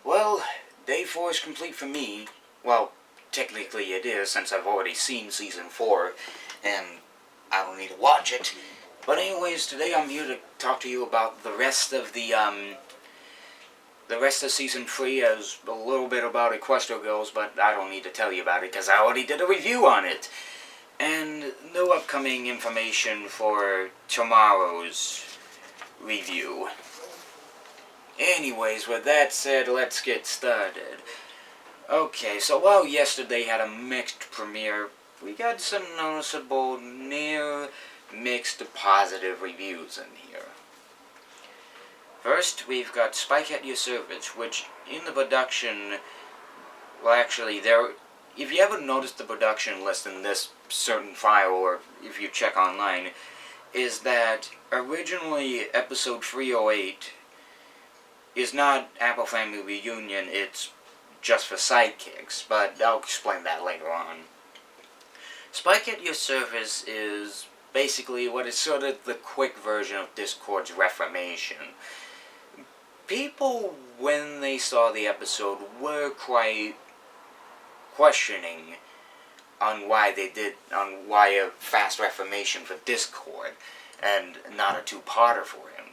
Well, day 4 is complete for me. Well, technically it is, since I've already seen Season 4, and I don't need to watch it. But anyways, today I'm here to talk to you about the rest of Season 3, as a little bit about Equestria goes, but I don't need to tell you about it, because I already did a review on it. And no upcoming information for tomorrow's review. Anyways, with that said, let's get started. Okay, so while yesterday had a mixed premiere, we got some noticeable near mixed positive reviews in here. First, we've got Spike at Your Service, which in the production, well actually, if you haven't noticed the production list in this certain file, or if you check online, is that originally episode 308 is not Apple Family Reunion, it's just for sidekicks, but I'll explain that later on. Spike at Your Service is basically what is sort of the quick version of Discord's Reformation. People, when they saw the episode, were quite questioning on why a fast Reformation for Discord, and not a two-parter for him.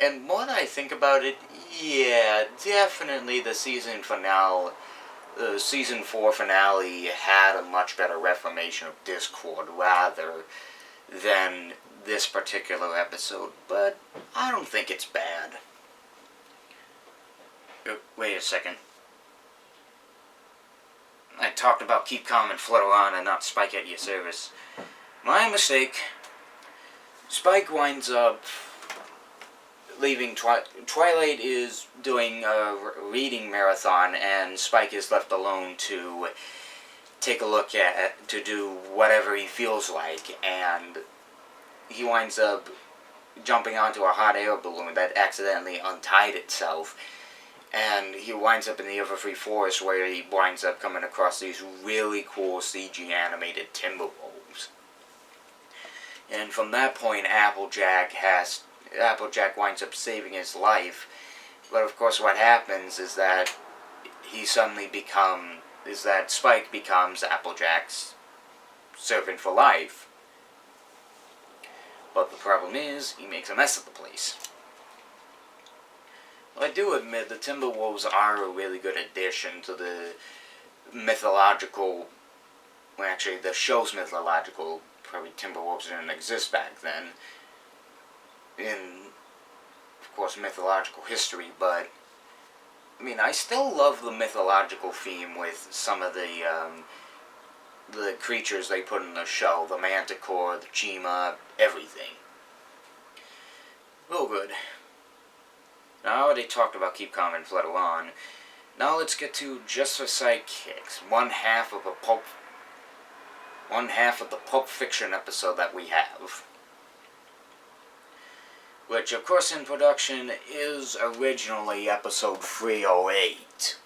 And more that I think about it, yeah, definitely the season 4 finale had a much better Reformation of Discord rather than this particular episode, but I don't think it's bad. Wait a second. I talked about Keep Calm and Flutter On and not Spike at Your Service. My mistake. Spike winds up leaving Twilight is doing a reading marathon, and Spike is left alone to take a look at, to do whatever he feels like, and he winds up jumping onto a hot air balloon that accidentally untied itself, and he winds up in the Everfree Forest, where he winds up coming across these really cool CG animated Timberwolves. And from that point, Applejack winds up saving his life, but of course what happens is that Spike becomes Applejack's servant for life. But the problem is, he makes a mess of the place. Well, I do admit the Timberwolves are a really good addition to the mythological, well actually the show's mythological, probably Timberwolves didn't exist back then, in, of course, mythological history, but, I mean, I still love the mythological theme with some of the creatures they put in the show, the Manticore, the Chima, everything. Real good. Now, I already talked about Keep Calm and Flutter On. Now let's get to Just for Sidekicks, one half of the Pulp Fiction episode that we have. Which, of course, in production is originally episode 308,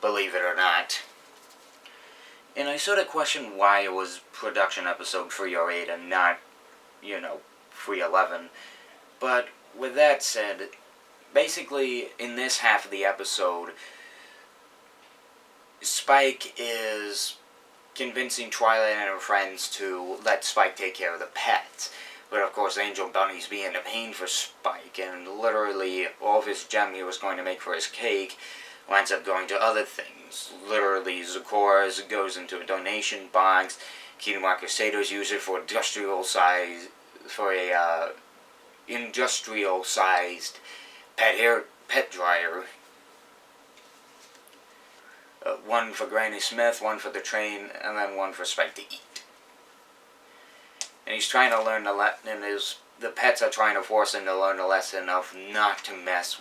believe it or not. And I sort of question why it was production episode 308 and not, 311. But with that said, basically, in this half of the episode, Spike is convincing Twilight and her friends to let Spike take care of the pet. But of course, Angel Bunny's being a pain for Spike, and literally all of his gem he was going to make for his cake winds up going to other things. Literally, Zecora goes into a donation box. Kingdom Crusaders use it for industrial-sized pet dryer. One for Granny Smith, one for the train, and then one for Spike to eat. And he's trying to learn the pets are trying to force him to learn the lesson of not to mess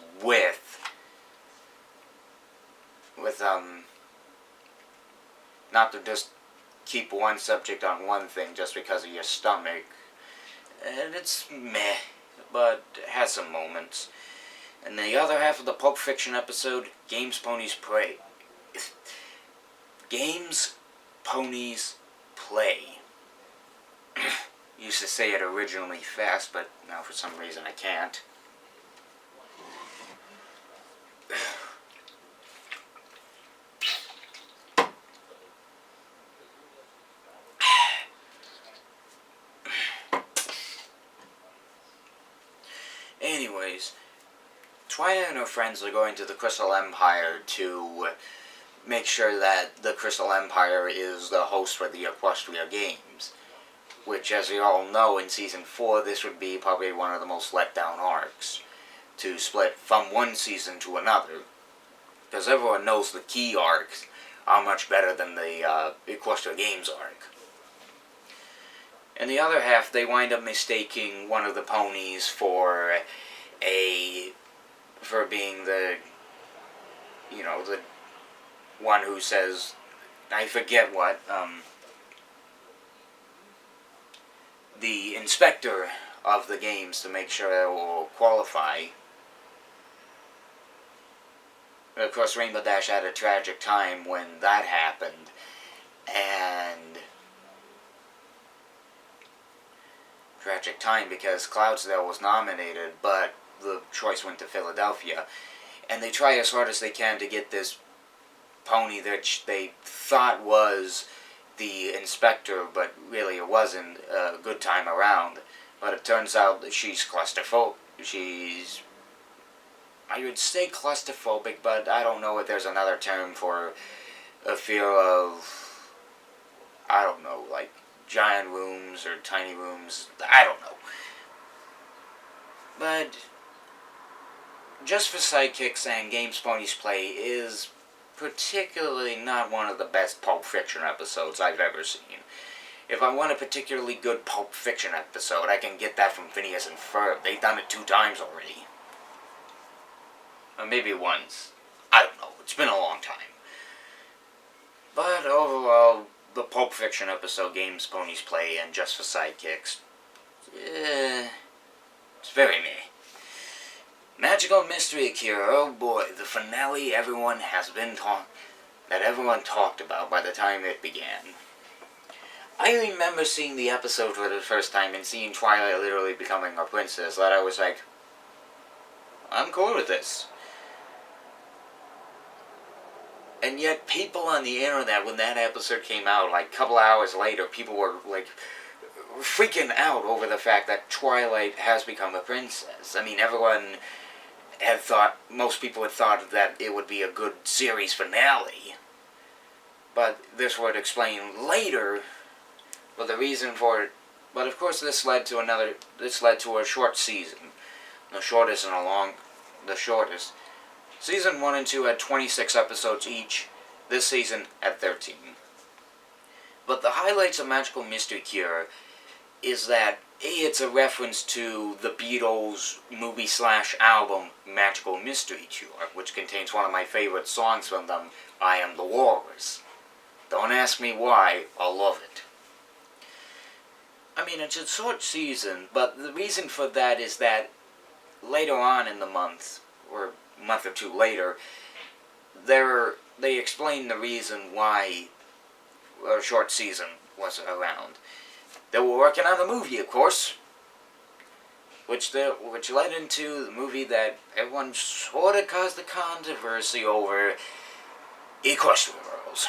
not to just keep one subject on one thing just because of your stomach. And it's meh, but it has some moments. And the other half of the Pulp Fiction episode, Games, Ponies, Play. Games, Ponies, Play. Used to say it originally fast, but now for some reason I can't. anyways, Twilight and her friends are going to the Crystal Empire to make sure that the Crystal Empire is the host for the Equestria Games. Which, as we all know, in Season 4, this would be probably one of the most let down arcs. To split from one season to another. Because everyone knows the key arcs are much better than the Equestria Games arc. In the other half, they wind up mistaking one of the ponies for being the one who says, I forget what, the inspector of the games to make sure it will qualify. Of course, Rainbow Dash had a tragic time when that happened, and tragic time because Cloudsdale was nominated, but the choice went to Philadelphia, and they try as hard as they can to get this pony that they thought was the inspector, but really it wasn't a good time around. But it turns out that she's claustrophobic. I would say claustrophobic, but I don't know if there's another term for a fear of, I don't know, like giant rooms or tiny rooms. I don't know. But Just for Sidekicks and Games Ponies Play is particularly not one of the best Pulp Fiction episodes I've ever seen. If I want a particularly good Pulp Fiction episode, I can get that from Phineas and Ferb. They've done it 2 times already. Or maybe once. I don't know. It's been a long time. But overall, the Pulp Fiction episode, Games Ponies Play, and Just for Sidekicks, it's very meh. Magical Mystery Cure, oh boy, the finale everyone talked about by the time it began. I remember seeing the episode for the first time and seeing Twilight literally becoming a princess, that I was like, I'm cool with this. And yet people on the internet, when that episode came out, like a couple hours later, people were like freaking out over the fact that Twilight has become a princess. I mean, most people had thought that it would be a good series finale. But this would explain later, but the reason for it, but of course this led to a short season. The shortest. Season 1 and 2 had 26 episodes each. This season had 13. But the highlights of Magical Mystery Cure is that it's a reference to the Beatles movie/album Magical Mystery Cure, which contains one of my favorite songs from them, I Am the Walrus. Don't ask me why, I'll love it. I mean, it's a short season, but the reason for that is that later on in the month, or a month or 2 later, they explain the reason why a short season was around. They were working on a movie, of course, which led into the movie that everyone sort of caused the controversy over, Equestria Girls.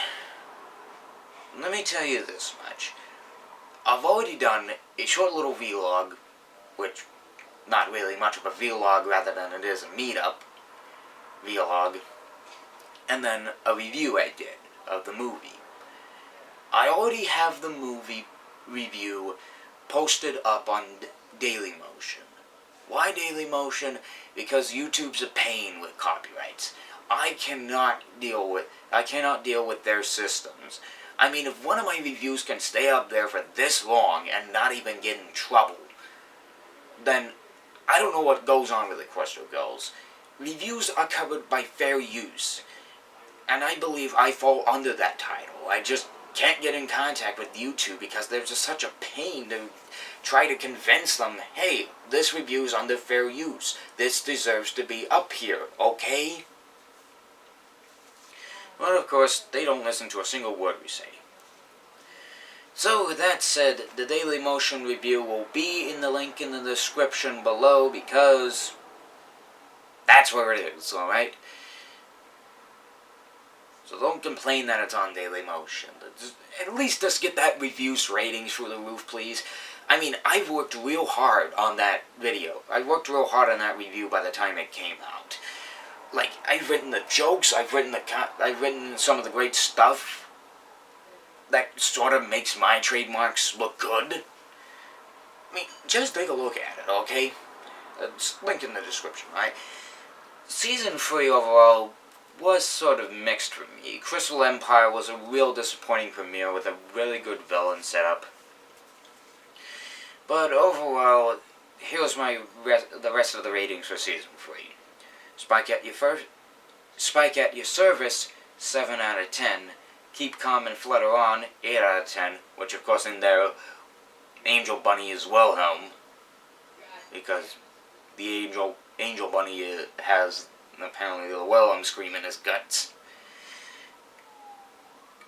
Let me tell you this much. I've already done a short little vlog, which, not really much of a vlog rather than it is a meetup vlog, and then a review I did of the movie. I already have the movie review posted up on Dailymotion. Why Dailymotion? Because YouTube's a pain with copyrights. I cannot deal with their systems. I mean, if one of my reviews can stay up there for this long and not even get in trouble, then I don't know what goes on with Equestria Girls. Reviews are covered by fair use, and I believe I fall under that title. I just can't get in contact with YouTube because they're just such a pain to try to convince them, hey, this review's under fair use. This deserves to be up here, okay? But of course, they don't listen to a single word we say. So, with that said, the Dailymotion review will be in the link in the description below because that's where it is, alright? So don't complain that it's on Dailymotion. At least just get that review's ratings through the roof, please. I mean, I worked real hard on that video. I worked real hard on that review by the time it came out. Like, I've written the jokes, I've written some of the great stuff that sort of makes my trademarks look good. I mean, just take a look at it, okay? It's linked in the description, right? Season 3 overall was sort of mixed for me. Crystal Empire was a real disappointing premiere with a really good villain setup. But overall, here's the rest of the ratings for Season 3. Spike at your service, 7 out of 10. Keep calm and flutter on, 8 out of 10. Which, of course, in there, Angel Bunny is Wilhelm. Because the Angel Bunny has, apparently, the Wilhelm scream in his guts.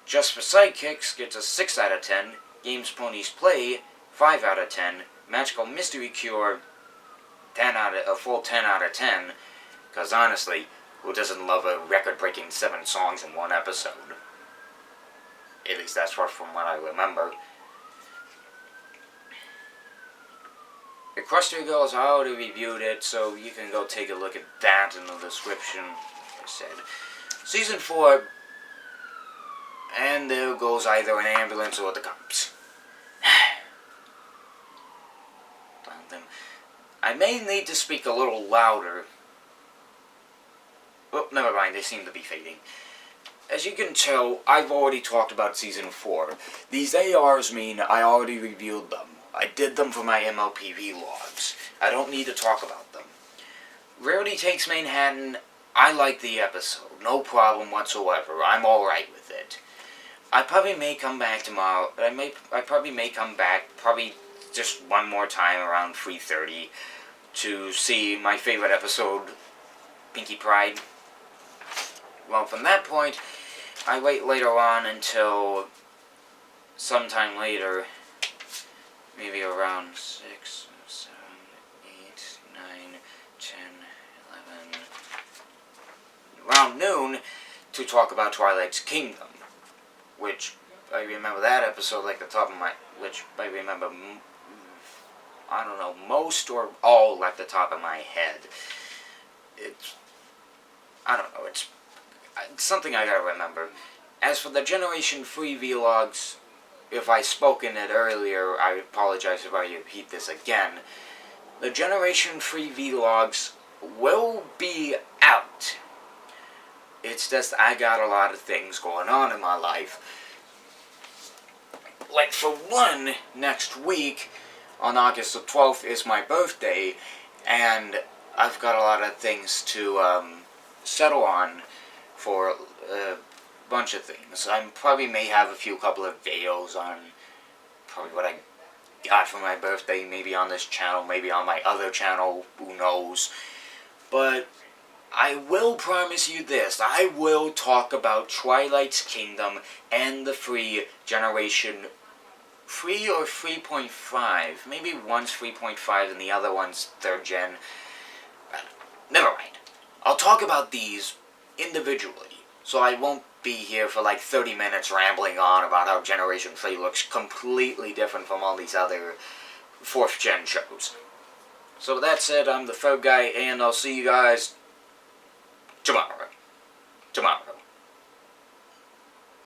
Just for Sidekicks gets a 6 out of 10. Games Ponies Play, 5 out of 10. Magical Mystery Cure, a full 10 out of 10. Because honestly, who doesn't love a record-breaking 7 songs in one episode? At least that's from what I remember. Equestria Girls, I already reviewed it, so you can go take a look at that in the description, like I said. Season 4, and there goes either an ambulance or the cops. I may need to speak a little louder. Oh, never mind, they seem to be fading. As you can tell, I've already talked about Season 4. These ARs mean I already reviewed them. I did them for my MLP vlogs. I don't need to talk about them. Rarity Takes Manhattan, I like the episode. No problem whatsoever. I'm alright with it. I probably may come back tomorrow. I probably may come back, probably just one more time around 3:30 to see my favorite episode, Pinky Pride. Well, from that point, I wait later on until sometime later, maybe around 6, 7, 8, 9, 10, 11, around noon, to talk about Twilight's Kingdom, which I remember that episode like the top of my, which I remember, I don't know, most or all at the top of my head. It's, I don't know, it's something I gotta remember. As for the Generation 3 vlogs, if I spoke in it earlier, I apologize if I repeat this again. The Generation 3 vlogs will be out. It's just I got a lot of things going on in my life. Like, for one, next week, on August the 12th, is my birthday, and I've got a lot of things to settle on for a bunch of things. I probably may have a couple of videos on probably what I got for my birthday, maybe on this channel, maybe on my other channel, who knows. But I will promise you this, I will talk about Twilight's Kingdom and the free Generation 3 or 3.5. Maybe one's 3.5 and the other one's 3rd gen. Never mind. I'll talk about these individually, so I won't be here for like 30 minutes rambling on about how Generation 3 looks completely different from all these other 4th gen shows. So with that said, I'm the Ferg Guy, and I'll see you guys tomorrow.